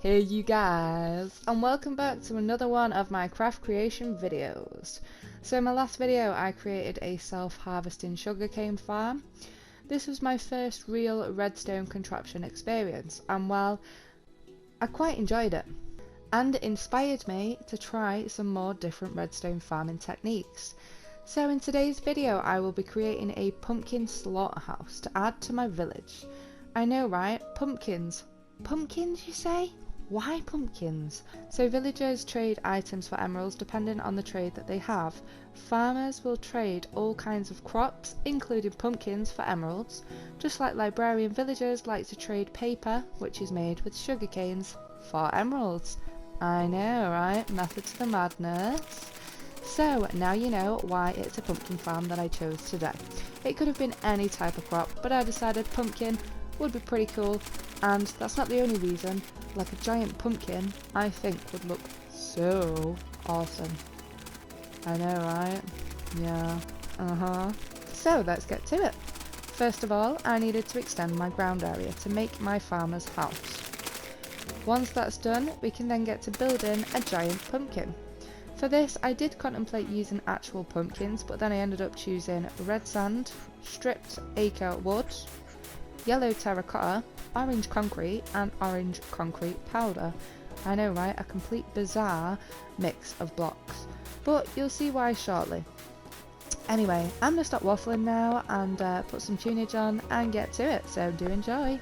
Hey you guys, and welcome back to another one of my craft creation videos. So in my last video I created a self-harvesting sugarcane farm. This was my first real redstone contraption experience, and well, I quite enjoyed it, and it inspired me to try some more different redstone farming techniques. So in today's video I will be creating a pumpkin slaughterhouse to add to my village. I know, right? Pumpkins. Pumpkins, you say? Why pumpkins? So villagers trade items for emeralds depending on the trade that they have. Farmers will trade all kinds of crops, including pumpkins, for emeralds, just like librarian villagers like to trade paper, which is made with sugar canes, for emeralds. I know, right? Method to the madness. So now you know why it's a pumpkin farm that I chose today. It could have been any type of crop, but I decided pumpkin would be pretty cool, and that's not the only reason. Like a giant pumpkin, I think would look so awesome. I know, right? Yeah, So let's get to it. First of all, I needed to extend my ground area to make my farmer's house. Once that's done, we can then get to building a giant pumpkin. For this, I did contemplate using actual pumpkins, but then I ended up choosing red sand, stripped acre wood, yellow terracotta, orange concrete and orange concrete powder. I know, right? A complete bizarre mix of blocks, but you'll see why shortly. Anyway, I'm gonna stop waffling now and put some tunage on and get to it, so do enjoy.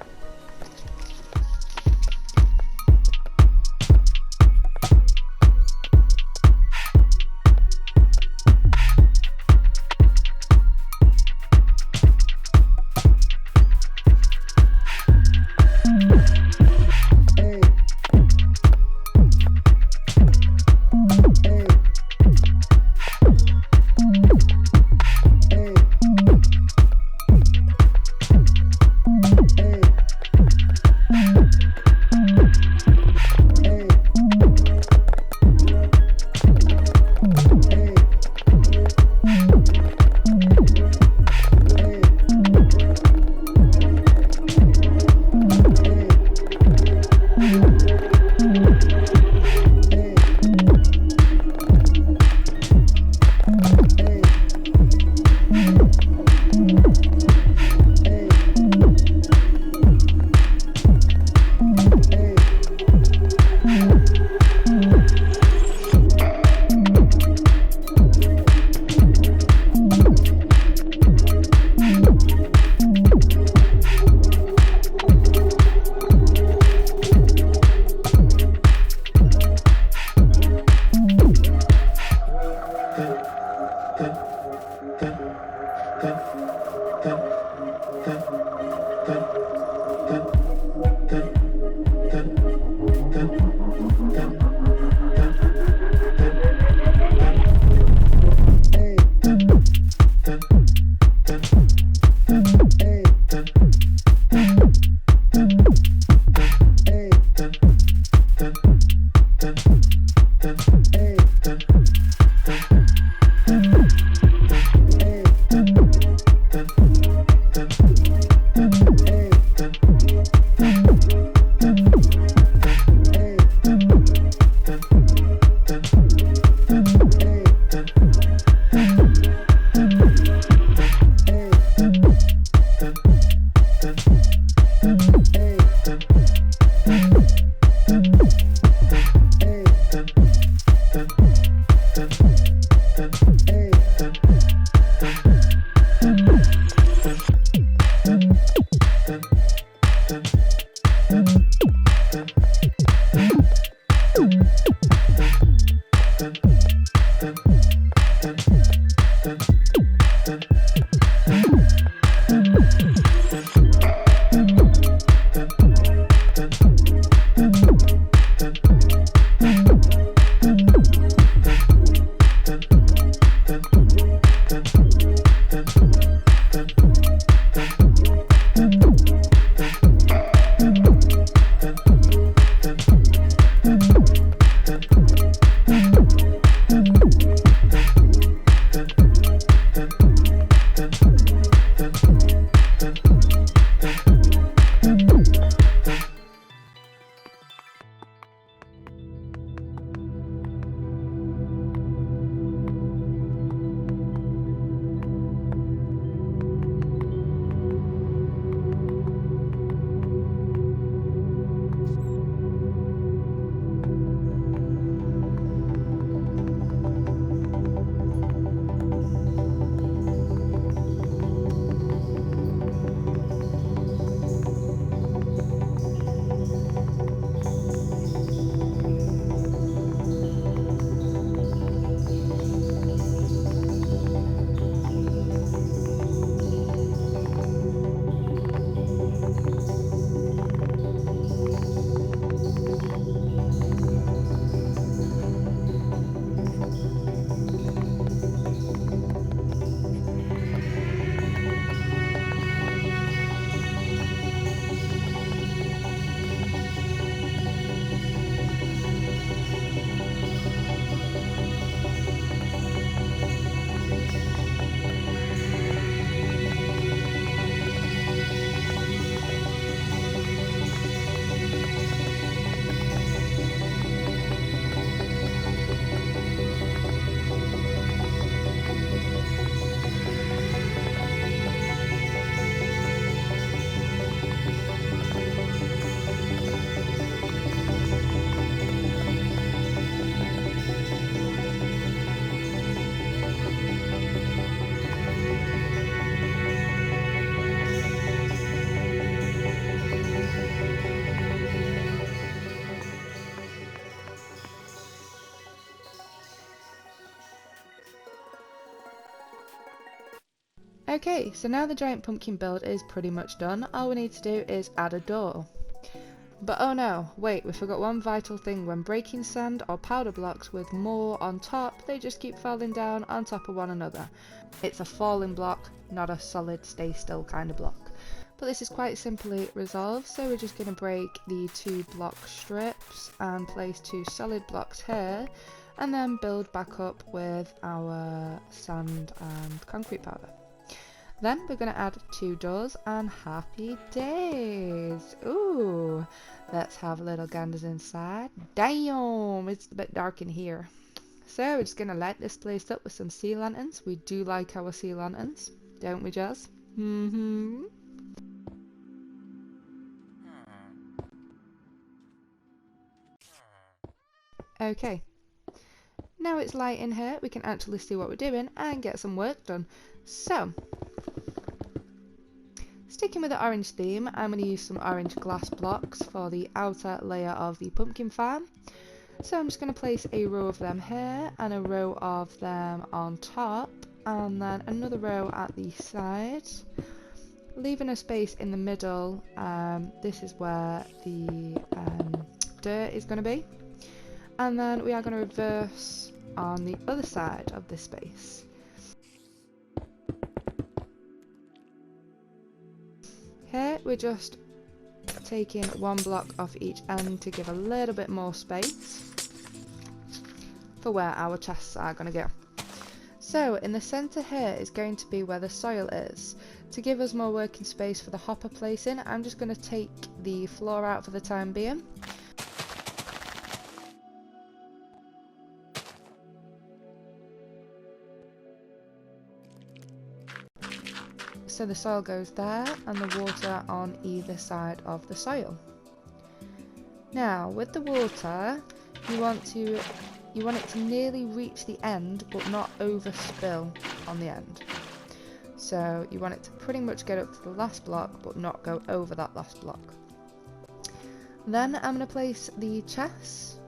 Okay, so now the giant pumpkin build is pretty much done. All we need to do is add a door. But oh no, wait, we forgot one vital thing. When breaking sand or powder blocks with more on top, they just keep falling down on top of one another. It's a falling block, not a solid stay still kind of block. But this is quite simply resolved, so we're just going to break the 2 block strips and place 2 solid blocks here, and then build back up with our sand and concrete powder. Then we're going to add 2 doors and happy days. Ooh, let's have little ganders inside. Damn, it's a bit dark in here. So we're just going to light this place up with some sea lanterns. We do like our sea lanterns, don't we, Jazz? Mm-hmm. Okay, now it's light in here, we can actually see what we're doing and get some work done. So, sticking with the orange theme, I'm going to use some orange glass blocks for the outer layer of the pumpkin farm. So I'm just going to place a row of them here and a row of them on top, and then another row at the side, leaving a space in the middle. This is where the dirt is going to be. And then we are going to reverse on the other side of this space. Here we're just taking 1 block off each end to give a little bit more space for where our chests are going to go. So in the centre here is going to be where the soil is. To give us more working space for the hopper placing, I'm just going to take the floor out for the time being. So the soil goes there and the water on either side of the soil. Now with the water, you want it to nearly reach the end but not overspill on the end. So you want it to pretty much get up to the last block but not go over that last block. Then I'm going to place the chests.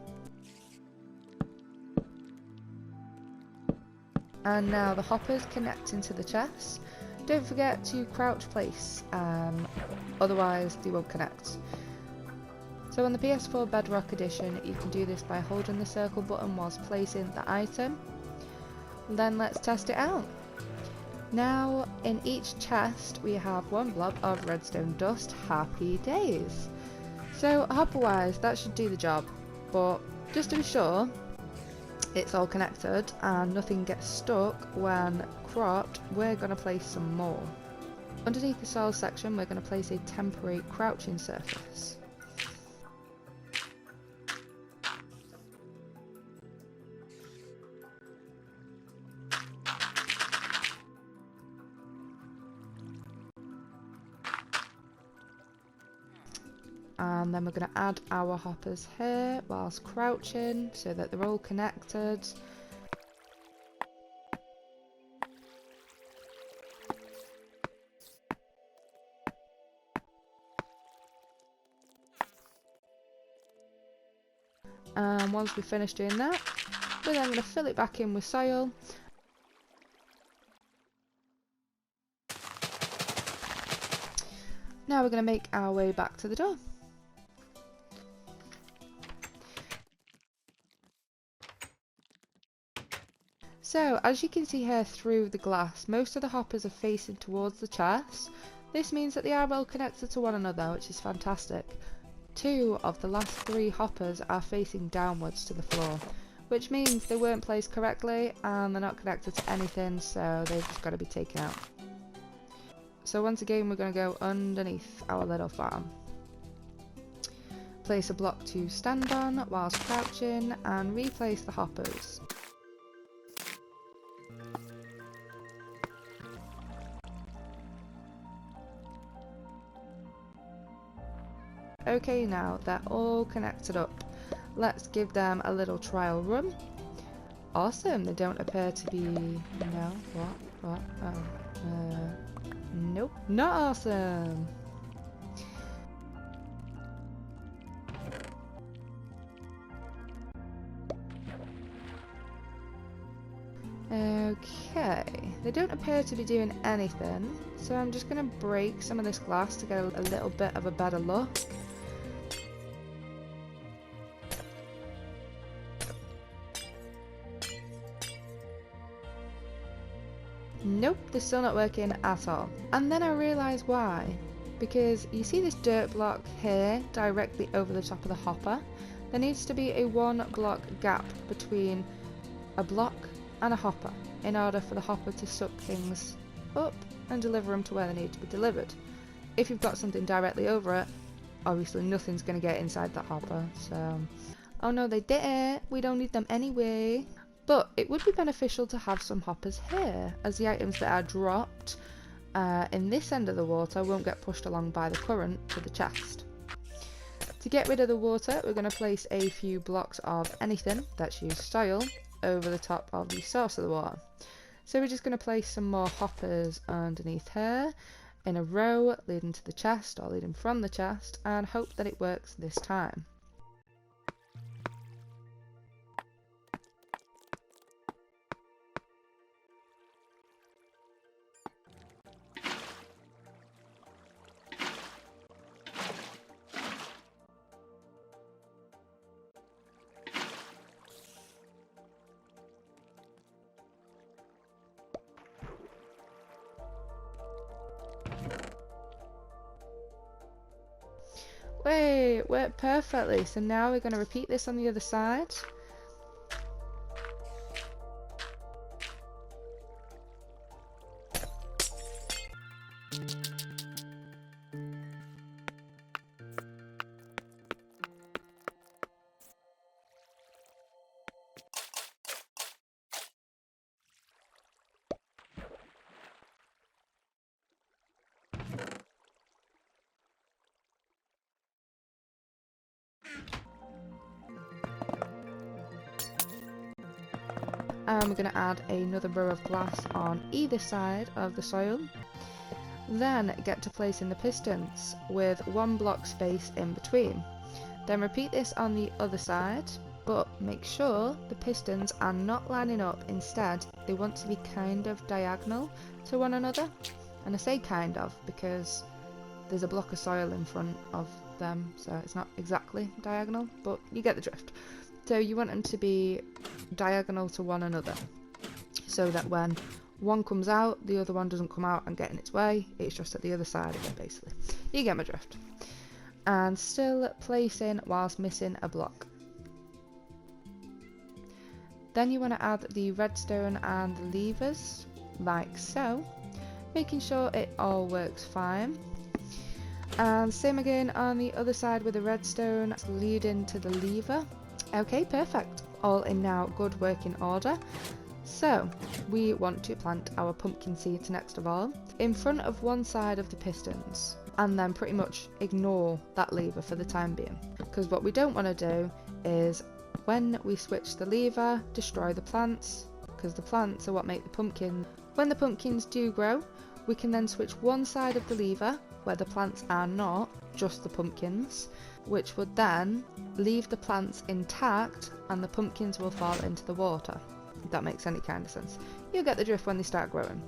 And now the hoppers connect into the chests. Don't forget to crouch place, otherwise they won't connect. So on the PS4 Bedrock Edition, you can do this by holding the circle button whilst placing the item. Then let's test it out. Now in each chest we have 1 blob of redstone dust. Happy days. So hopper wise that should do the job, but just to be sure it's all connected and nothing gets stuck when cropped, we're going to place some more. Underneath the soil section we're going to place a temporary crouching surface. And then we're going to add our hoppers here whilst crouching so that they're all connected. And once we finish doing that, we're then going to fill it back in with soil. Now we're going to make our way back to the door. So, as you can see here through the glass, most of the hoppers are facing towards the chest. This means that they are well connected to one another, which is fantastic. 2 of the last 3 hoppers are facing downwards to the floor, which means they weren't placed correctly and they're not connected to anything, so they've just got to be taken out. So once again we're going to go underneath our little farm. Place a block to stand on whilst crouching and replace the hoppers. Okay, now they're all connected up. Let's give them a little trial run. Awesome, they don't appear to be... No, what? Oh, nope, not awesome. Okay, they don't appear to be doing anything, so I'm just going to break some of this glass to get a little bit of a better look. Nope, they're still not working at all. And then I realised why. Because you see this dirt block here, directly over the top of the hopper? There needs to be a 1 block gap between a block and a hopper in order for the hopper to suck things up and deliver them to where they need to be delivered. If you've got something directly over it, obviously nothing's going to get inside that hopper, so... Oh no, they didn't! We don't need them anyway! But it would be beneficial to have some hoppers here, as the items that are dropped in this end of the water won't get pushed along by the current to the chest. To get rid of the water, we're going to place a few blocks of anything that's used soil over the top of the source of the water. So we're just going to place some more hoppers underneath here in a row leading to the chest or leading from the chest, and hope that it works this time. Wait, worked perfectly. So now we're going to repeat this on the other side. And we're going to add another row of glass on either side of the soil. Then get to placing the pistons with 1 block space in between. Then repeat this on the other side, but make sure the pistons are not lining up. Instead, they want to be kind of diagonal to one another. And I say kind of because there's a block of soil in front of them, so it's not exactly diagonal, but you get the drift. So you want them to be diagonal to one another, so that when one comes out, the other one doesn't come out and get in its way. It's just at the other side of it, basically. You get my drift. And still placing whilst missing a block. Then you want to add the redstone and the levers, like so, making sure it all works fine. And same again on the other side with the redstone leading to the lever. Okay, perfect. All in now good working order. So we want to plant our pumpkin seeds next of all in front of one side of the pistons, and then pretty much ignore that lever for the time being, because what we don't want to do is when we switch the lever destroy the plants, because the plants are what make the pumpkin. When the pumpkins do grow, we can then switch one side of the lever where the plants are not, just the pumpkins, which would then leave the plants intact and the pumpkins will fall into the water, if that makes any kind of sense. You'll get the drift when they start growing.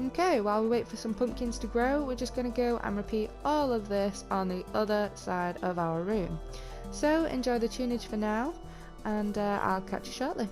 Okay, while we wait for some pumpkins to grow, we're just going to go and repeat all of this on the other side of our room. So enjoy the tunage for now, and I'll catch you shortly.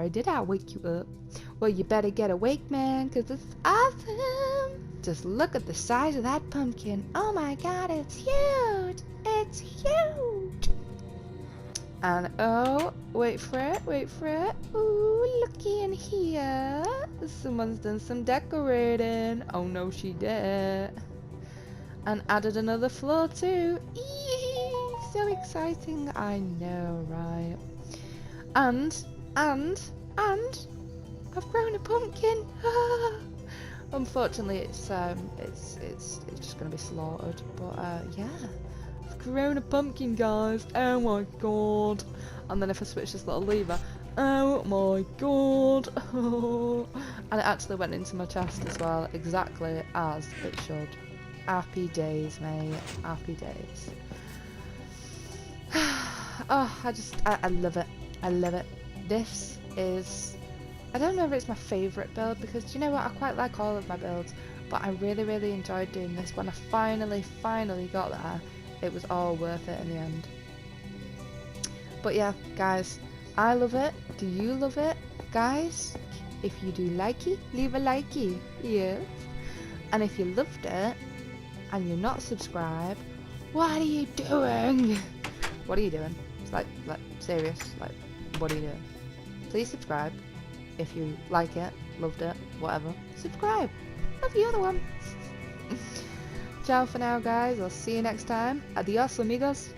sorry, did I wake you up? Well, you better get awake, man, 'cause it's awesome. Just look at the size of that pumpkin. Oh my god, it's huge. It's huge. And oh, wait for it, wait for it. Ooh, looky in here. Someone's done some decorating. Oh no, she did. And added another floor too. Eee, so exciting, I know, right? And I've grown a pumpkin. Unfortunately, it's just gonna be slaughtered. But yeah, I've grown a pumpkin, guys. Oh my god! And then if I switch this little lever, oh my god! And it actually went into my chest as well, exactly as it should. Happy days, mate. Happy days. Oh, I love it. I love it. This is, I don't know if it's my favourite build, because do you know what, I quite like all of my builds, but I really enjoyed doing this. When I finally got there, it was all worth it in the end. But yeah, guys, I love it. Do you love it? Guys, if you do likey, leave a likey. Yes. And if you loved it and you're not subscribed, what are you doing? What are you doing? It's like serious, like, what are you doing? Please subscribe. If you like it, loved it, whatever, subscribe. Love the other one. Ciao for now, guys. I'll see you next time. Adios, amigos.